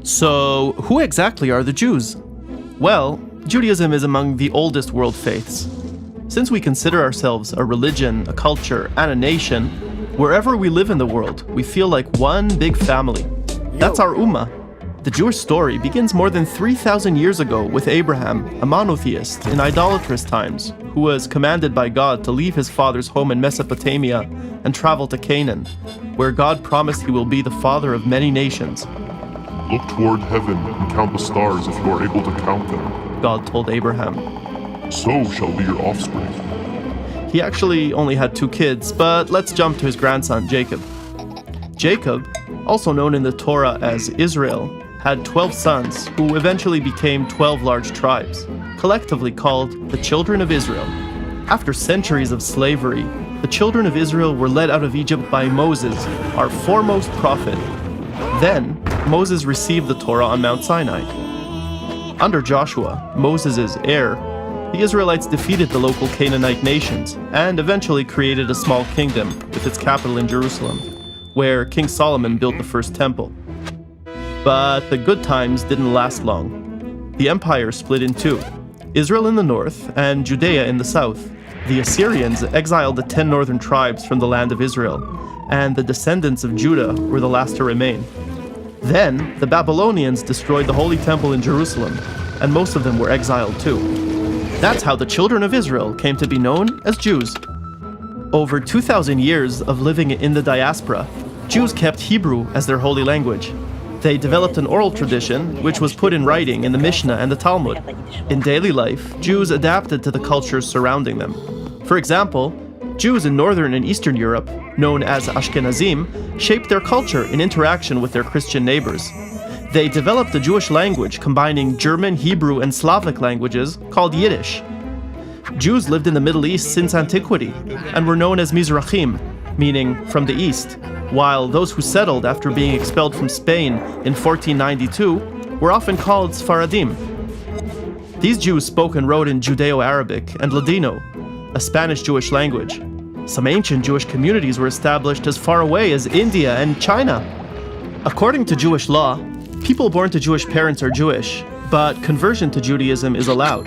So, who exactly are the Jews? Well, Judaism is among the oldest world faiths. Since we consider ourselves a religion, a culture, and a nation, wherever we live in the world, we feel like one big family. That's our Ummah. The Jewish story begins more than 3,000 years ago with Abraham, a monotheist in idolatrous times, who was commanded by God to leave his father's home in Mesopotamia and travel to Canaan, where God promised he will be the father of many nations. Look toward heaven and count the stars if you are able to count them, God told Abraham. So shall be your offspring. He actually only had 2 kids, but let's jump to his grandson, Jacob. Jacob, also known in the Torah as Israel, had 12 sons who eventually became 12 large tribes, collectively called the Children of Israel. After centuries of slavery, the Children of Israel were led out of Egypt by Moses, our foremost prophet. Then, Moses received the Torah on Mount Sinai. Under Joshua, Moses' heir, the Israelites defeated the local Canaanite nations and eventually created a small kingdom with its capital in Jerusalem, where King Solomon built the first temple. But the good times didn't last long. The empire split in 2, Israel in the north and Judea in the south. The Assyrians exiled the 10 northern tribes from the land of Israel, and the descendants of Judah were the last to remain. Then, the Babylonians destroyed the Holy Temple in Jerusalem, and most of them were exiled too. That's how the Children of Israel came to be known as Jews. Over 2,000 years of living in the diaspora, Jews kept Hebrew as their holy language. They developed an oral tradition, which was put in writing in the Mishnah and the Talmud. In daily life, Jews adapted to the cultures surrounding them. For example, Jews in Northern and Eastern Europe, known as Ashkenazim, shaped their culture in interaction with their Christian neighbors. They developed a Jewish language combining German, Hebrew, and Slavic languages called Yiddish. Jews lived in the Middle East since antiquity and were known as Mizrahim, meaning from the east, while those who settled after being expelled from Spain in 1492 were often called Sfaradim. These Jews spoke and wrote in Judeo-Arabic and Ladino, a Spanish Jewish language. Some ancient Jewish communities were established as far away as India and China. According to Jewish law, people born to Jewish parents are Jewish, but conversion to Judaism is allowed.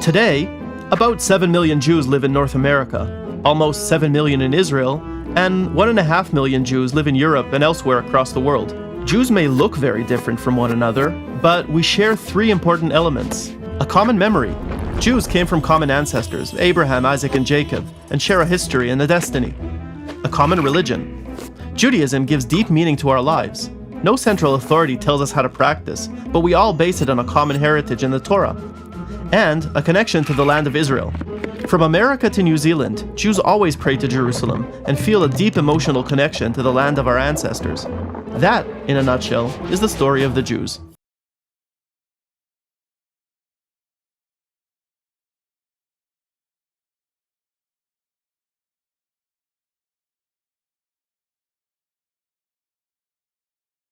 Today, about 7 million Jews live in North America, almost 7 million in Israel, and 1.5 million Jews live in Europe and elsewhere across the world. Jews may look very different from one another, but we share 3 important elements. A common memory. Jews came from common ancestors, Abraham, Isaac, and Jacob, and share a history and a destiny. A common religion. Judaism gives deep meaning to our lives. No central authority tells us how to practice, but we all base it on a common heritage in the Torah. And a connection to the land of Israel. From America to New Zealand, Jews always pray to Jerusalem and feel a deep emotional connection to the land of our ancestors. That, in a nutshell, is the story of the Jews.